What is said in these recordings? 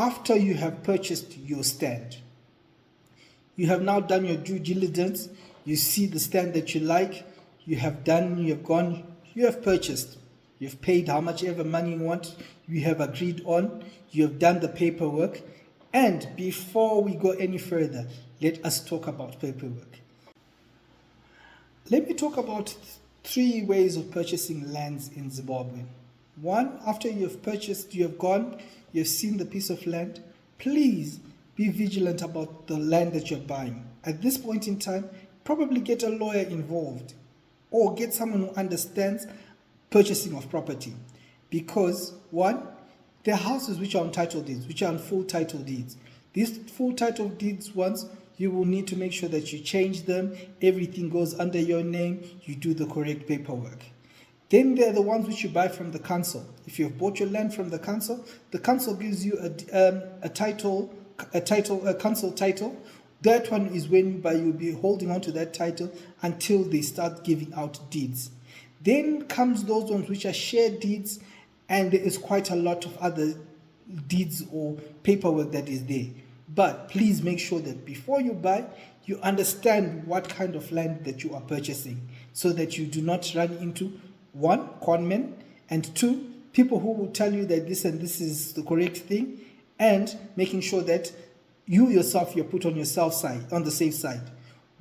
After you have purchased your stand, you have now done your due diligence, you see the stand that you like, you have gone, you have purchased, you've paid how much ever money you want, you have agreed on, you have done the paperwork, and before we go any further, let us talk about paperwork. Let me talk about 3 ways of purchasing lands in Zimbabwe. 1, after you have purchased, you have gone, you have seen the piece of land, please be vigilant about the land that you're buying. At this point in time, probably get a lawyer involved or get someone who understands purchasing of property. Because 1, there are houses which are on title deeds, which are on full title deeds. These full title deeds ones, you will need to make sure that you change them, everything goes under your name, you do the correct paperwork. Then there are the ones which you buy from the council. If you've bought your land from the council gives you a council title. That one is when you'll be holding on to that title until they start giving out deeds. Then comes those ones which are shared deeds, and there is quite a lot of other deeds or paperwork that is there. But please make sure that before you buy, you understand what kind of land that you are purchasing, so that you do not run into 1, conmen, and 2, people who will tell you that this and this is the correct thing, and making sure that you yourself, you're put on the safe side.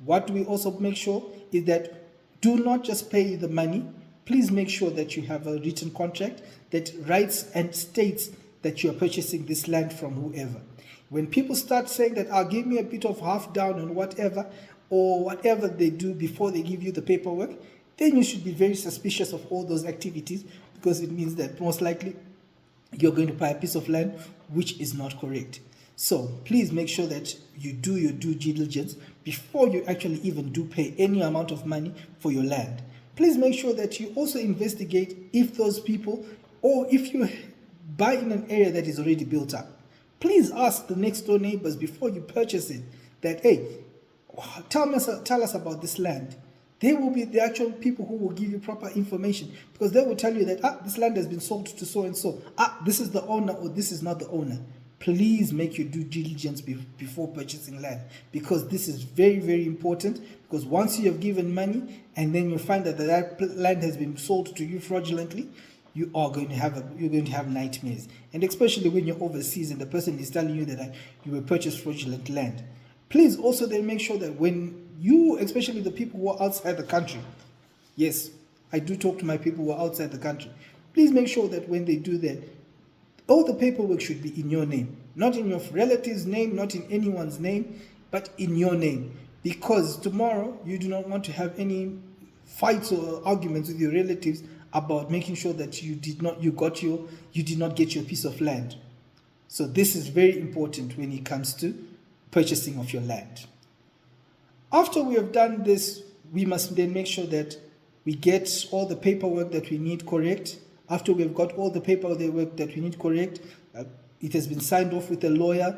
What we also make sure is that do not just pay the money. Please make sure that you have a written contract that writes and states that you are purchasing this land from whoever. When people start saying that, give me a bit of half down on whatever, or whatever they do before they give you the paperwork, then you should be very suspicious of all those activities, because it means that most likely you're going to buy a piece of land which is not correct. So please make sure that you do your due diligence before you actually even do pay any amount of money for your land. Please make sure that you also investigate if those people, or if you buy in an area that is already built up, please ask the next door neighbors before you purchase it that, hey, tell us about this land. They will be the actual people who will give you proper information, because they will tell you that this land has been sold to so and so. This is the owner, or this is not the owner. Please make your due diligence before purchasing land, because this is very, very important. Because once you have given money and then you find that land has been sold to you fraudulently, you're going to have nightmares. And especially when you're overseas and the person is telling you that you will purchase fraudulent land. Please also then make sure that when you, especially the people who are outside the country, yes, I do talk to my people who are outside the country, please make sure that when they do that, all the paperwork should be in your name, not in your relative's name, not in anyone's name, but in your name. Because tomorrow you do not want to have any fights or arguments with your relatives about making sure that you did not get your piece of land. So this is very important when it comes to purchasing of your land. After we have done this, we must then make sure that we get all the paperwork that we need correct. After we've got all the paperwork that we need correct, it has been signed off with a lawyer.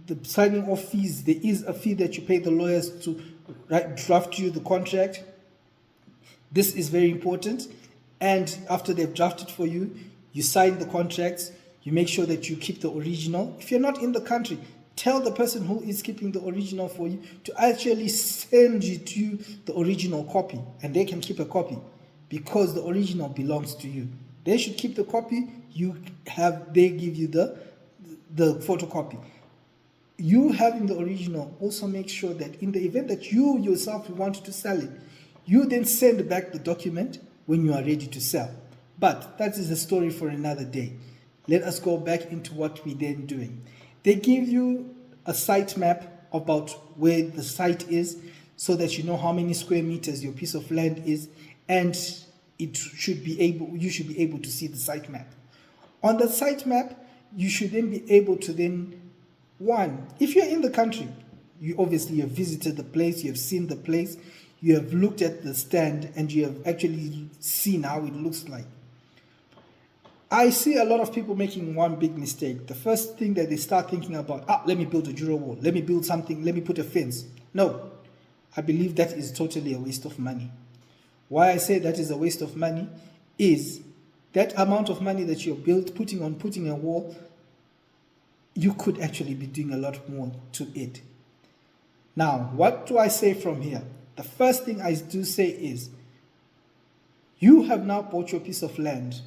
The signing off fees, there is a fee that you pay the lawyers to draft you the contract. This is very important. And after they've drafted for you, you sign the contracts. You make sure that you keep the original. If you're not in the country, tell the person who is keeping the original for you to actually send you the original copy, and they can keep a copy, because the original belongs to you. They should keep the copy. They give you the photocopy. You having the original also make sure that in the event that you yourself want to sell it, you then send back the document when you are ready to sell. But that is a story for another day. Let us go back into what we're then doing. They give you a site map about where the site is, so that you know how many square meters your piece of land is, and you should be able to see the site map. On the site map, you should then be able to if you're in the country, you obviously have visited the place, you have seen the place, you have looked at the stand, and you have actually seen how it looks like. I see a lot of people making one big mistake. The first thing that they start thinking about, let me build a duro wall, let me build something, let me put a fence. No, I believe that is totally a waste of money. Why I say that is a waste of money is that amount of money that you're putting a wall, you could actually be doing a lot more to it. Now, what do I say from here? The first thing I do say is, you have now bought your piece of land.